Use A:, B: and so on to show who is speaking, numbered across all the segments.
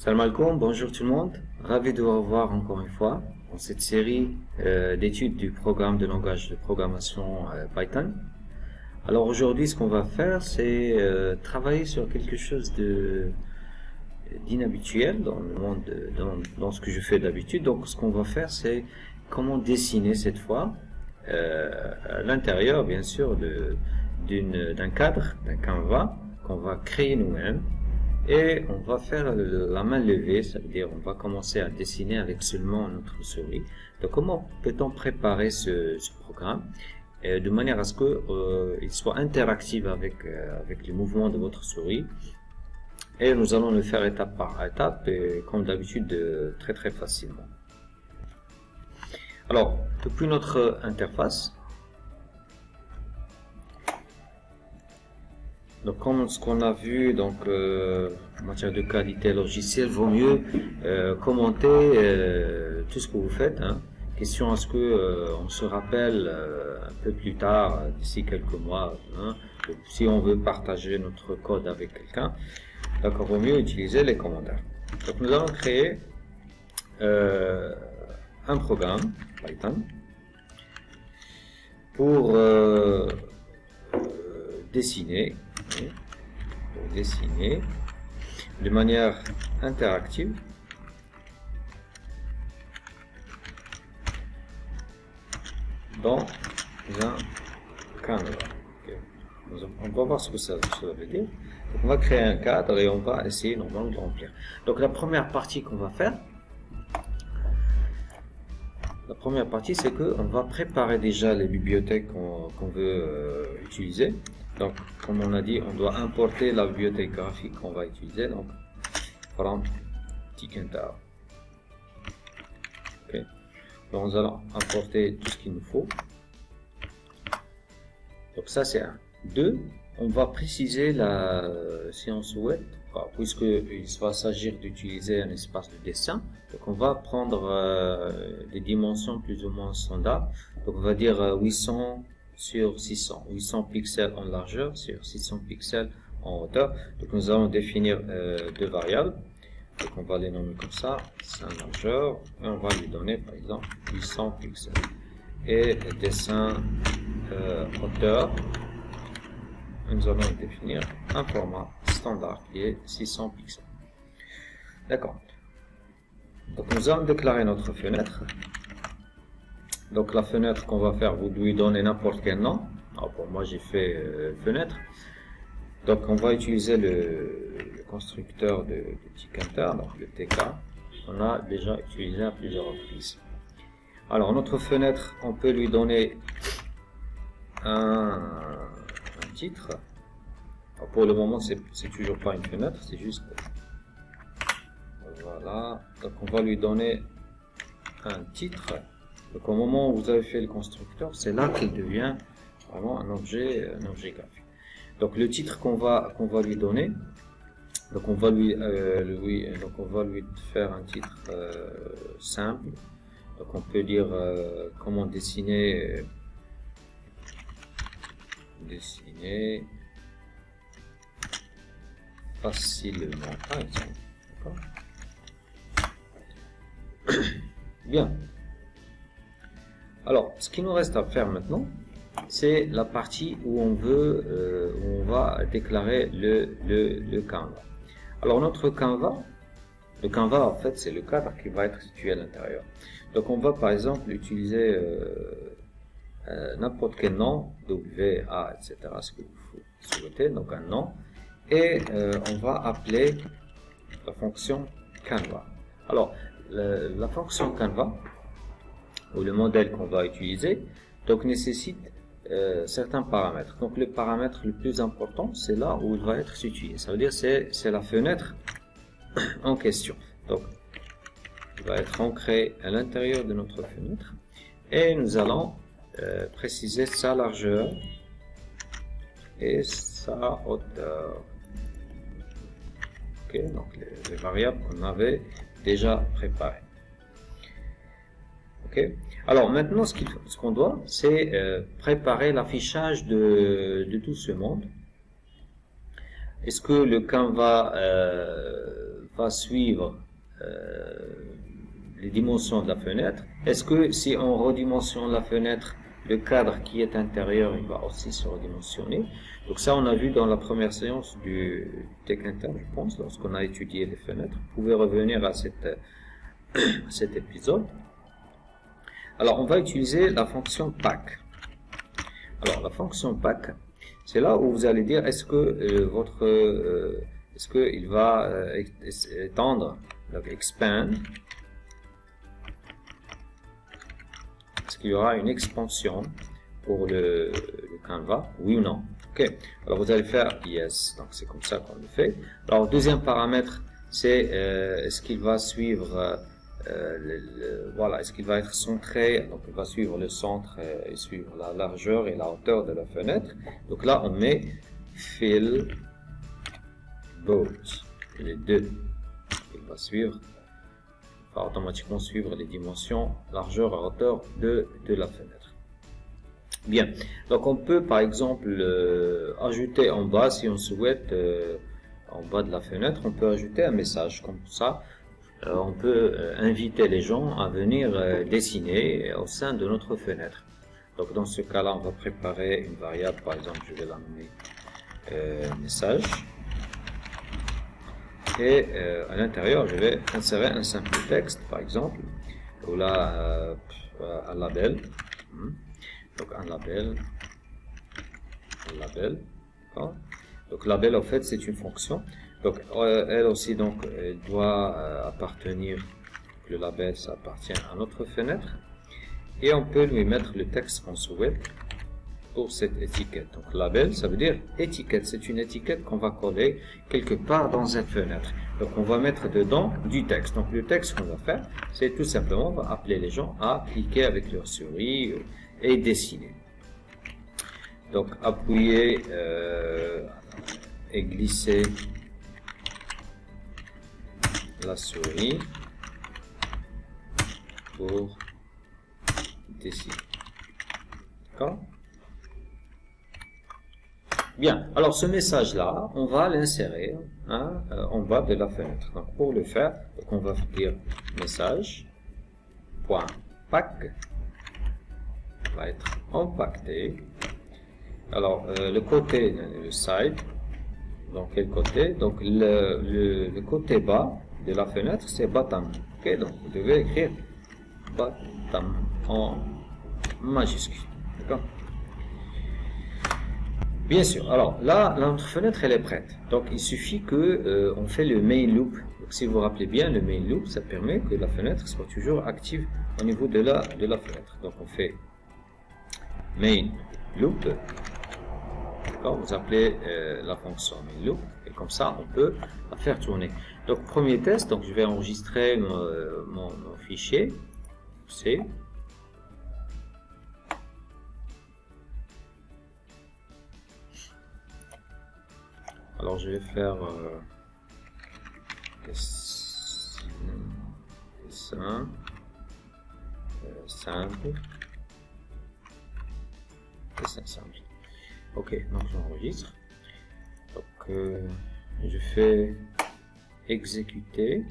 A: Salam alaikum, bonjour tout le monde. Ravi de vous revoir encore une fois dans cette série d'études du programme de langage de programmation Python. Alors aujourd'hui, ce qu'on va faire, c'est travailler sur quelque chose d'inhabituel dans le monde, dans ce que je fais d'habitude. Donc ce qu'on va faire, c'est comment dessiner cette fois à l'intérieur, bien sûr, d'un cadre, d'un canevas qu'on va créer nous-mêmes. Et on va faire la main levée, ça veut dire on va commencer à dessiner avec seulement notre souris. Donc comment peut-on préparer ce programme de manière à ce que il soit interactif avec les mouvements de votre souris. Et nous allons le faire étape par étape et comme d'habitude très facilement. Alors depuis notre interface, donc comme ce qu'on a vu, donc en matière de qualité logicielle, vaut mieux commenter tout ce que vous faites. Question à ce que on se rappelle un peu plus tard, d'ici quelques mois, si on veut partager notre code avec quelqu'un, donc vaut mieux utiliser les commentaires. Donc nous allons créer un programme Python pour dessiner de manière interactive dans un canevas. Okay. On va voir ce que ça veut dire. Donc on va créer un cadre et on va essayer normalement de remplir. Donc la première partie qu'on va faire, c'est que on va préparer déjà les bibliothèques qu'on veut utiliser. Donc, comme on a dit, on doit importer la bibliothèque graphique qu'on va utiliser. Donc, from Tkinter. Okay. Donc, nous allons importer tout ce qu'il nous faut. Donc, ça c'est un. 2. On va préciser si on souhaite, puisqu'il va s'agir d'utiliser un espace de dessin. Donc, on va prendre des dimensions plus ou moins standards. Donc, on va dire 800 sur 600, 800 pixels en largeur sur 600 pixels en hauteur. Donc nous allons définir deux variables. Donc on va les nommer comme ça, dessin largeur, et on va lui donner par exemple 800 pixels. Et dessin hauteur, nous allons définir un format standard qui est 600 pixels. D'accord. Donc nous allons déclarer notre fenêtre. Donc la fenêtre qu'on va faire, vous lui donnez n'importe quel nom. Alors pour moi j'ai fait fenêtre. Donc on va utiliser le constructeur de Tkinter, donc le TK. On a déjà utilisé à plusieurs reprises. Alors notre fenêtre, on peut lui donner un titre. Alors, pour le moment c'est toujours pas une fenêtre, c'est juste. Voilà. Donc on va lui donner un titre. Donc au moment où vous avez fait le constructeur, c'est là qu'il devient vraiment un objet graphique. Donc le titre qu'on va lui donner, donc on va lui faire un titre simple. Donc on peut dire comment dessiner facilement, par exemple. D'accord. Bien. Alors, ce qu'il nous reste à faire maintenant, c'est la partie où on va déclarer le canevas. Alors, notre canevas, le canevas, en fait, c'est le cadre qui va être situé à l'intérieur. Donc, on va, par exemple, utiliser n'importe quel nom, W, A, etc., ce que vous souhaitez, donc un nom, et on va appeler la fonction canevas. Alors, la fonction canevas, ou le modèle qu'on va utiliser, donc nécessite certains paramètres. Donc le paramètre le plus important, c'est là où il va être situé. Ça veut dire c'est la fenêtre en question. Donc il va être ancré à l'intérieur de notre fenêtre et nous allons préciser sa largeur et sa hauteur. Ok, donc les variables qu'on avait déjà préparées. Okay. Alors maintenant, ce qu'on doit, c'est préparer l'affichage de tout ce monde. est-ce que le Canva va suivre les dimensions de la fenêtre? Est-ce que si on redimensionne la fenêtre, le cadre qui est intérieur, il va aussi se redimensionner? Donc ça, on a vu dans la première séance du TechInter, je pense, lorsqu'on a étudié les fenêtres. Vous pouvez revenir à cet épisode. Alors, on va utiliser la fonction pack. Alors, la fonction pack, c'est là où vous allez dire est-ce que est-ce qu'il va étendre, donc expand. Est-ce qu'il y aura une expansion pour le Canva, oui ou non? Ok. Alors vous allez faire yes. Donc c'est comme ça qu'on le fait. Alors deuxième paramètre, c'est est-ce qu'il va suivre voilà, est-ce qu'il va être centré? Donc il va suivre le centre et suivre la largeur et la hauteur de la fenêtre. Donc là on met fill both, les deux. Il va suivre, il va automatiquement suivre les dimensions largeur et hauteur de la fenêtre. Bien, donc on peut par exemple ajouter en bas, si on souhaite, en bas de la fenêtre, on peut ajouter un message comme ça. On peut inviter les gens à venir dessiner au sein de notre fenêtre. Donc dans ce cas-là, on va préparer une variable, par exemple, je vais la nommer message. Et à l'intérieur, je vais insérer un simple texte, par exemple, ou là un label. Donc un label, donc label en fait c'est une fonction. Donc elle aussi donc elle doit appartenir, le label ça appartient à notre fenêtre et on peut lui mettre le texte qu'on souhaite pour cette étiquette. Donc label ça veut dire étiquette, c'est une étiquette qu'on va coller quelque part dans cette fenêtre. Donc on va mettre dedans du texte. Donc le texte qu'on va faire c'est tout simplement on va appeler les gens à cliquer avec leur souris et dessiner. Donc appuyer et glisser la souris pour dessiner. D'accord? Bien, alors ce message là on va l'insérer en bas de la fenêtre. Donc pour le faire, donc on va dire message point pack va être empaqueté. Alors le côté, le side, donc quel côté? Donc le côté bas de la fenêtre c'est bottom. Ok, donc vous devez écrire bottom en majuscule. D'accord? Bien sûr. Alors là, notre fenêtre elle est prête. Donc il suffit que on fait le main loop. Donc si vous vous rappelez bien, le main loop, ça permet que la fenêtre soit toujours active au niveau de la fenêtre. Donc on fait main loop. D'accord, vous appelez la fonction main loop et comme ça on peut la faire tourner. Donc premier test, donc je vais enregistrer mon fichier C. Alors je vais faire dessin simple. Dessin simple. Ok, donc j'enregistre. Donc je fais exécuter.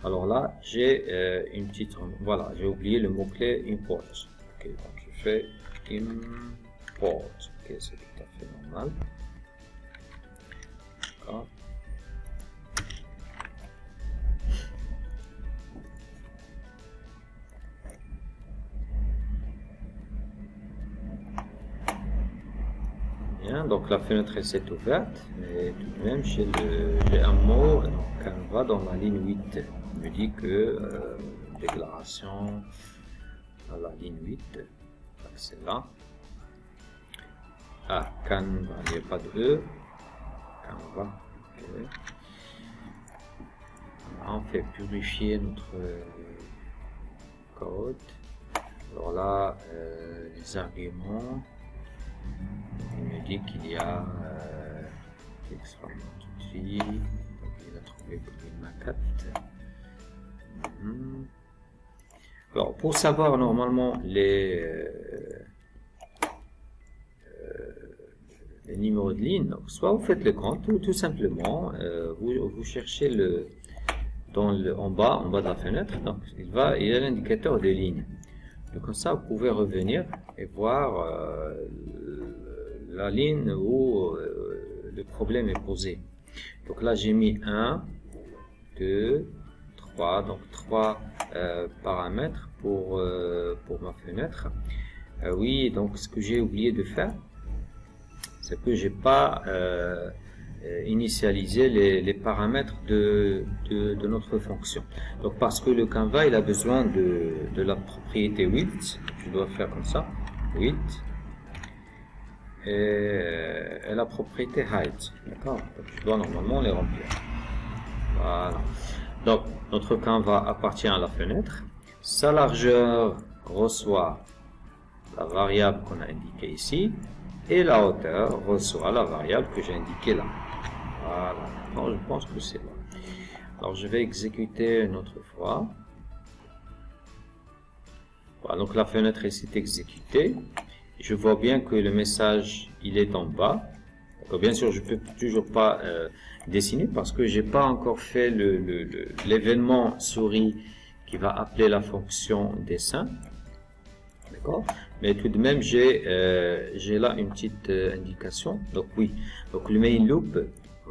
A: Alors là, j'ai une petite. Voilà, j'ai oublié le mot-clé import. Ok, donc je fais import. Ok, c'est tout à fait normal. D'accord. Bien, donc la fenêtre s'est ouverte, mais tout de même j'ai un mot, donc Canva dans la ligne 8. Il me dit que déclaration à la ligne 8, donc c'est là. Ah, Canva, il n'y a pas de E. Canva, ok. On fait purifier notre code. Alors là, les arguments. Il me dit qu'il y a text from tree, donc il a trouvé une maquette. Alors pour savoir normalement le numéro de ligne, donc soit vous faites le compte, ou tout simplement, vous cherchez en bas de la fenêtre, donc il y a l'indicateur de ligne. Donc comme ça, vous pouvez revenir et voir la ligne où le problème est posé. Donc là, j'ai mis 1, 2, 3, donc 3 paramètres pour ma fenêtre. Oui, donc ce que j'ai oublié de faire, c'est que j'ai pas initialisé les paramètres de notre fonction. Donc parce que le Canva il a besoin de la propriété width, je dois faire comme ça, width, et la propriété height, d'accord. Donc je dois normalement les remplir. Voilà. Donc notre Canva appartient à la fenêtre. Sa largeur reçoit la variable qu'on a indiquée ici, et la hauteur reçoit la variable que j'ai indiquée là. Voilà. Non, je pense que c'est bon. Alors je vais exécuter une autre fois. Voilà, donc la fenêtre est exécutée. Je vois bien que le message il est en bas. Donc, bien sûr, je peux toujours pas dessiner parce que j'ai pas encore fait l'événement souris qui va appeler la fonction dessin. D'accord, mais tout de même j'ai là une petite indication. Donc oui, donc le main loop,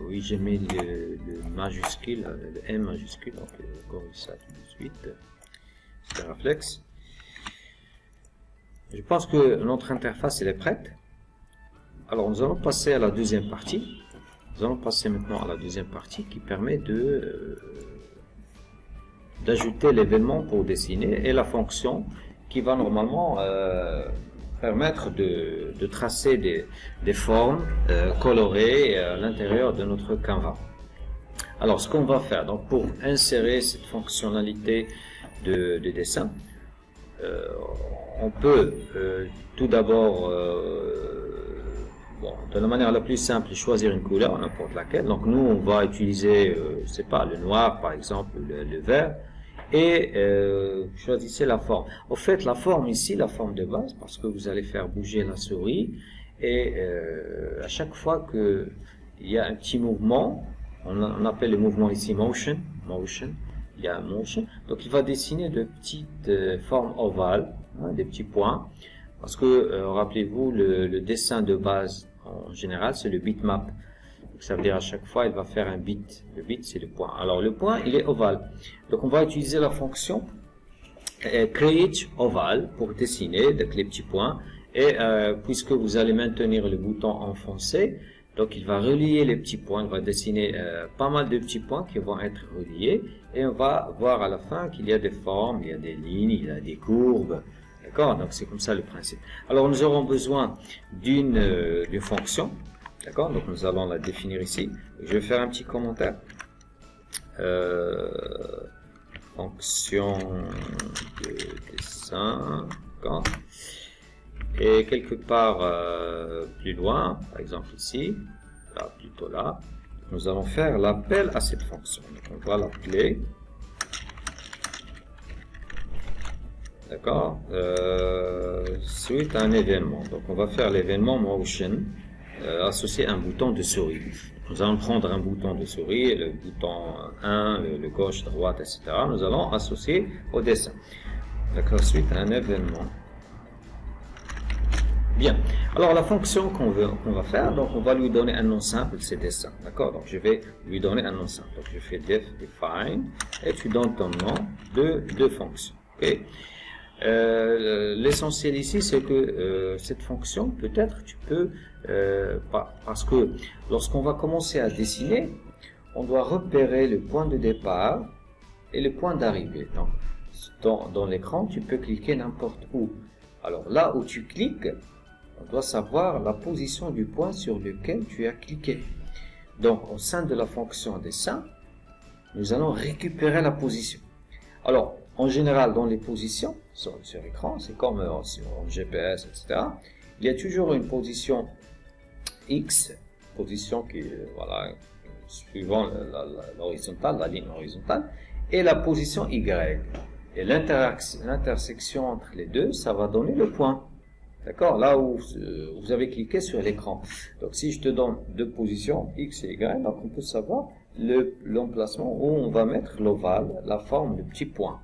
A: oui, j'ai mis le majuscule, le M majuscule, donc on corrige ça tout de suite. C'est un réflexe. Je pense que notre interface elle est prête. Alors nous allons passer à la deuxième partie. Nous allons passer maintenant à la deuxième partie qui permet d'ajouter l'événement pour dessiner et la fonction qui va normalement permettre de tracer des formes colorées à l'intérieur de notre Canva. Alors ce qu'on va faire, donc pour insérer cette fonctionnalité de dessin, on peut tout d'abord, de la manière la plus simple, choisir une couleur, n'importe laquelle. Donc nous on va utiliser, je sais pas, le noir par exemple, le vert. Et choisissez la forme. Au fait, la forme ici, la forme de base, parce que vous allez faire bouger la souris, et à chaque fois que il y a un petit mouvement, on appelle le mouvement ici motion, il y a un motion, donc il va dessiner de petites formes ovales, hein, des petits points, parce que rappelez-vous, le dessin de base en général, c'est le bitmap. Ça veut dire à chaque fois, il va faire un bit. Le bit, c'est le point. Alors, le point, il est ovale. Donc, on va utiliser la fonction create oval pour dessiner donc, les petits points. Et puisque vous allez maintenir le bouton enfoncé, donc il va relier les petits points. Il va dessiner pas mal de petits points qui vont être reliés. Et on va voir à la fin qu'il y a des formes, il y a des lignes, il y a des courbes. D'accord? Donc, c'est comme ça le principe. Alors, nous aurons besoin d'une fonction. D'accord, donc nous allons la définir ici. Je vais faire un petit commentaire. Fonction de dessin. D'accord. Et quelque part plus loin, par exemple ici, là, plutôt là, nous allons faire l'appel à cette fonction. Donc on va l'appeler. D'accord. Suite à un événement. Donc on va faire l'événement motion. Associé à un bouton de souris. Nous allons prendre un bouton de souris, le bouton 1, le gauche, droite, etc. Nous allons associer au dessin. D'accord, suite à un événement. Bien. Alors la fonction qu'on va faire, donc on va lui donner un nom simple, c'est dessin. D'accord, donc je vais lui donner un nom simple. Donc je fais define et tu donnes ton nom de fonction. Ok. L'essentiel ici, c'est que cette fonction, peut-être, tu peux, parce que lorsqu'on va commencer à dessiner, on doit repérer le point de départ et le point d'arrivée. Donc, dans l'écran, tu peux cliquer n'importe où. Alors là où tu cliques, on doit savoir la position du point sur lequel tu as cliqué. Donc, au sein de la fonction dessin, nous allons récupérer la position. Alors, en général, dans les positions sur l'écran, c'est comme sur GPS, etc. Il y a toujours une position X, position qui, voilà, suivant l'horizontale, la ligne horizontale, et la position Y. Et l'intersection entre les deux, ça va donner le point. D'accord? Là où vous avez cliqué sur l'écran. Donc, si je te donne deux positions, X et Y, donc on peut savoir l'emplacement où on va mettre l'ovale, la forme, le petit point.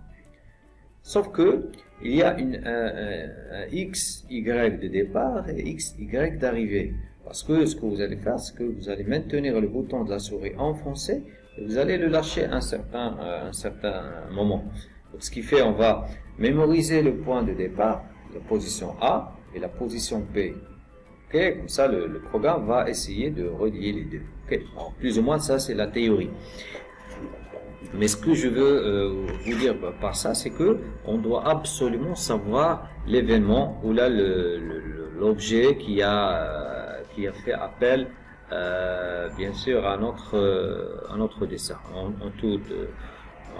A: Sauf que, il y a un X, Y de départ et X, Y d'arrivée. Parce que ce que vous allez faire, c'est que vous allez maintenir le bouton de la souris enfoncé et vous allez le lâcher un certain moment. Donc, ce qui fait, on va mémoriser le point de départ, la position A et la position B. Okay? Comme ça, le programme va essayer de relier les deux. Okay? Alors, plus ou moins, ça, c'est la théorie. Mais ce que je veux vous dire par ça, c'est que on doit absolument savoir l'événement ou là l'objet qui a fait appel, bien sûr, à notre dessin. En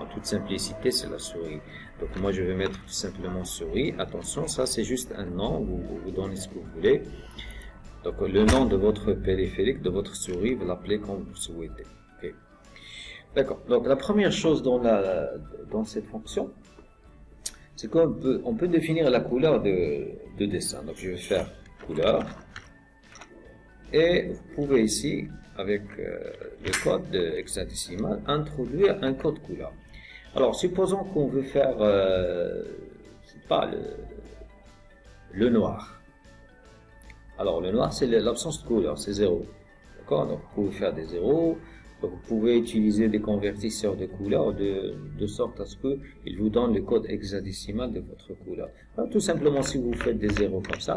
A: toute simplicité, c'est la souris. Donc moi, je vais mettre tout simplement souris. Attention, ça c'est juste un nom. Vous donnez ce que vous voulez. Donc le nom de votre périphérique, de votre souris, vous l'appelez comme vous souhaitez. Okay. D'accord. Donc la première chose dans cette fonction, c'est qu'on peut définir la couleur de dessin. Donc je vais faire couleur. Et vous pouvez ici, avec le code hexadécimal, introduire un code couleur. Alors, supposons qu'on veut faire, c'est pas le noir. Alors, le noir, c'est l'absence de couleur, c'est 0. D'accord? Donc, vous pouvez faire des 0. Donc, vous pouvez utiliser des convertisseurs de couleurs de sorte à ce qu'il vous donne le code hexadécimal de votre couleur. Alors, tout simplement, si vous faites des 0 comme ça,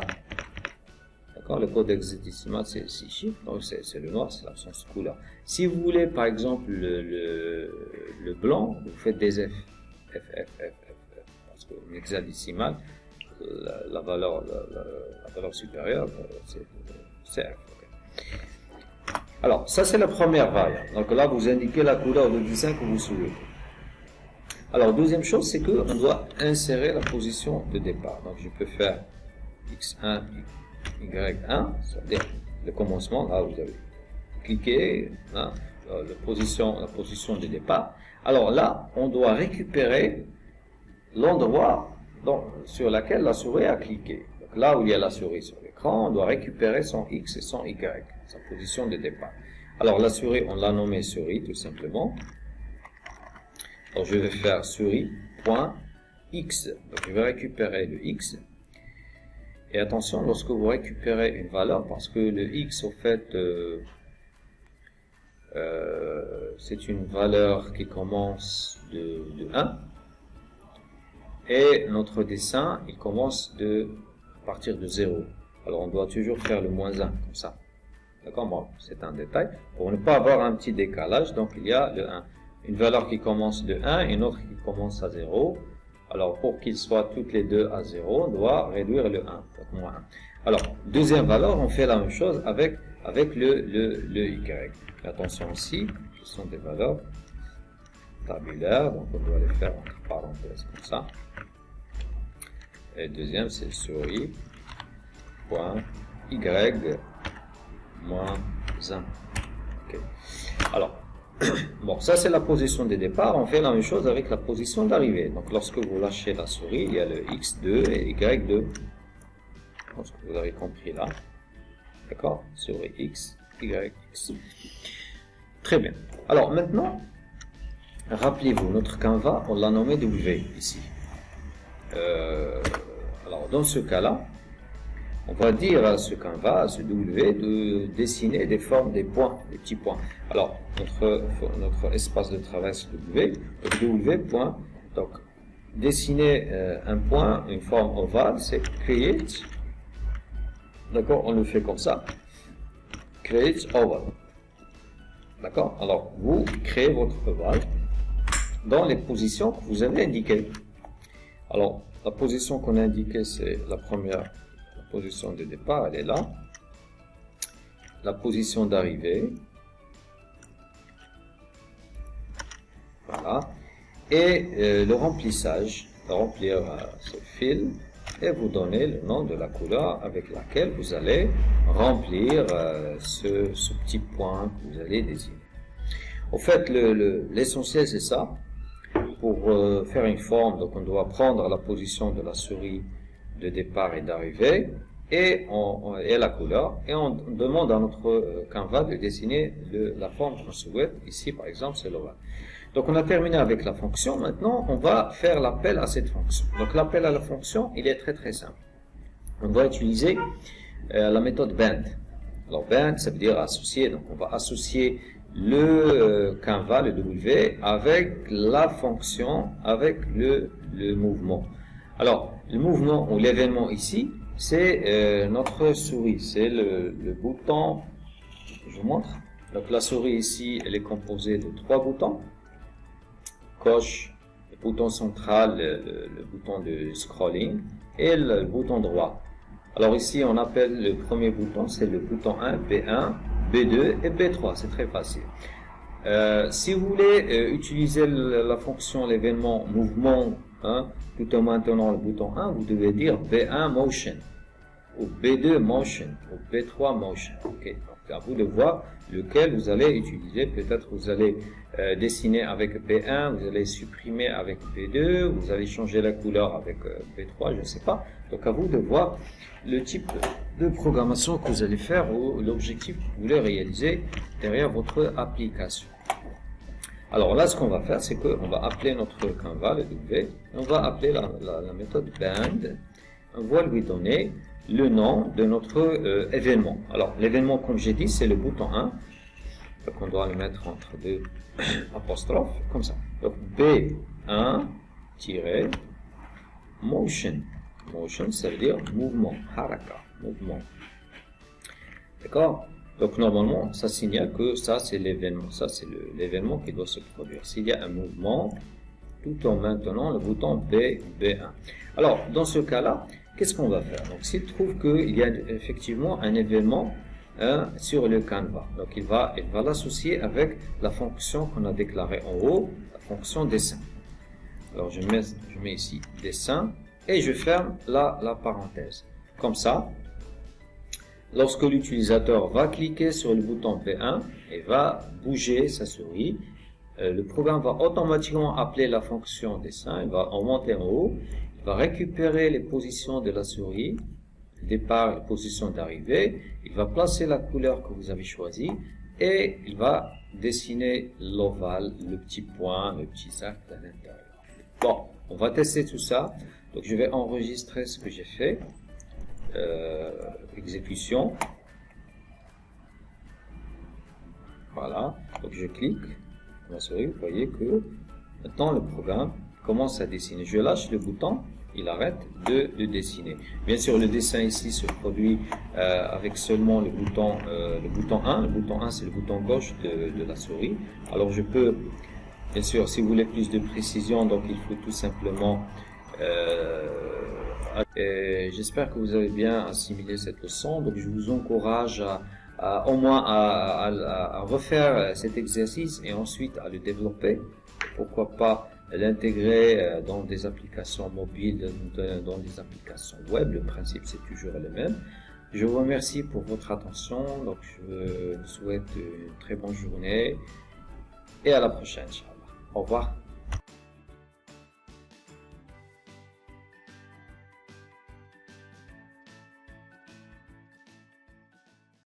A: d'accord, le code hexadécimal, c'est 6 chiffres, donc c'est le noir, c'est l'absence de couleur. Si vous voulez, par exemple, le blanc, vous faites des F. Parce que l'hexadécimal, la valeur supérieure, c'est F. Okay. Alors, ça c'est la première variable. Donc là, vous indiquez la couleur de dessin que vous souhaitez. Alors, deuxième chose, c'est qu'on doit insérer la position de départ. Donc, je peux faire X1, Y1, c'est-à-dire le commencement. Là, vous avez cliqué, hein, la position de départ. Alors là, on doit récupérer l'endroit sur lequel la souris a cliqué. Donc là où il y a la souris sur l'écran, on doit récupérer son X et son Y, sa position de départ. Alors la souris, on l'a nommée souris tout simplement. Alors je vais faire souris.x. Donc je vais récupérer le X. Et attention, lorsque vous récupérez une valeur, parce que le X, au fait, c'est une valeur qui commence de 1. Et notre dessin, il commence à partir de 0. Alors, on doit toujours faire le moins 1, comme ça. D'accord? Bon, c'est un détail. Pour ne pas avoir un petit décalage, donc il y a le 1. Une valeur qui commence de 1 et une autre qui commence à 0. Alors, pour qu'ils soient toutes les deux à 0, on doit réduire le 1, donc moins 1. Alors, deuxième valeur, on fait la même chose avec le Y. Attention aussi, ce sont des valeurs tabulaires, donc on doit les faire entre parenthèses comme ça. Et le deuxième, c'est souris.y moins 1. Okay. Alors, bon, ça c'est la position de départ. On fait la même chose avec la position d'arrivée. Donc, lorsque vous lâchez la souris, il y a le X2 et Y2. Je pense que vous avez compris là. D'accord? Souris X, Y, X. Très bien. Alors, maintenant, rappelez-vous, notre canevas, on l'a nommé W ici. Alors, dans ce cas-là, on va dire à ce canevas, à ce W, de dessiner des formes, des points, des petits points. Alors, notre espace de travail, c'est W. W point, donc, dessiner un point, une forme ovale, c'est create. D'accord, on le fait comme ça. Create oval. D'accord, alors, vous créez votre ovale dans les positions que vous avez indiquées. Alors, la position qu'on a indiquée, c'est la première. La position de départ, elle est là. La position d'arrivée. Voilà. Et le remplissage. Remplir ce fil et vous donner le nom de la couleur avec laquelle vous allez remplir ce petit point que vous allez désigner. Au fait, l'essentiel, c'est ça. Pour faire une forme, donc on doit prendre la position de la souris de départ et d'arrivée, et la couleur, et on demande à notre Canva de dessiner la forme qu'on souhaite. Ici, par exemple, c'est l'ovale. Donc, on a terminé avec la fonction. Maintenant, on va faire l'appel à cette fonction. Donc, l'appel à la fonction, il est très très simple. On va utiliser la méthode band. Alors, band, ça veut dire associer. Donc, on va associer le Canva, le W, avec la fonction, avec le mouvement. Alors, le mouvement ou l'événement ici, c'est notre souris, c'est le bouton, je vous montre. Donc la souris ici, elle est composée de 3 boutons. Gauche, le bouton central, le bouton de scrolling, et le bouton droit. Alors ici, on appelle le premier bouton, c'est le bouton 1, B1, B2 et B3, c'est très facile. Si vous voulez utiliser la fonction, l'événement mouvement, hein, tout en maintenant le bouton 1, vous devez dire B1 motion, ou B2 motion, ou B3 motion. Okay. Donc, à vous de voir lequel vous allez utiliser. Peut-être vous allez dessiner avec B1, vous allez supprimer avec B2, vous allez changer la couleur avec B3, je ne sais pas. Donc à vous de voir le type de programmation que vous allez faire ou l'objectif que vous voulez réaliser derrière votre application. Alors là, ce qu'on va faire, c'est qu'on va appeler notre Canva, le W, on va appeler la méthode band, on va lui donner le nom de notre événement. Alors l'événement, comme j'ai dit, c'est le bouton 1, donc on doit le mettre entre deux apostrophes, comme ça. Donc B1-motion, motion, ça veut dire mouvement, haraka, mouvement. D'accord? Donc normalement, ça signale que ça c'est l'événement, ça c'est l'événement qui doit se produire. S'il y a un mouvement, tout en maintenant le bouton B1. Alors, dans ce cas-là, qu'est-ce qu'on va faire? Donc, s'il trouve qu'il y a effectivement un événement sur le Canva, donc il va l'associer avec la fonction qu'on a déclarée en haut, la fonction dessin. Alors, je mets ici dessin et je ferme la parenthèse. Comme ça, lorsque l'utilisateur va cliquer sur le bouton B1 et va bouger sa souris, le programme va automatiquement appeler la fonction dessin, il va en monter en haut, il va récupérer les positions de la souris, départ et position d'arrivée, il va placer la couleur que vous avez choisie et il va dessiner l'ovale, le petit point, le petit cercle à l'intérieur. Bon, on va tester tout ça, donc je vais enregistrer ce que j'ai fait. Exécution, voilà, donc je clique ma souris, vous voyez que maintenant le programme commence à dessiner. Je lâche le bouton, il arrête de dessiner. Bien sûr, le dessin ici se produit avec seulement le bouton 1. Le bouton 1, c'est le bouton gauche de la souris. Alors je peux, bien sûr, si vous voulez plus de précision, donc il faut tout simplement j'espère que vous avez bien assimilé cette leçon. Donc je vous encourage au moins à refaire cet exercice et ensuite à le développer. Pourquoi pas l'intégrer dans des applications mobiles, dans des applications web. Le principe c'est toujours le même. Je vous remercie pour votre attention. Donc je vous souhaite une très bonne journée et à la prochaine, Inch'Allah. Au revoir.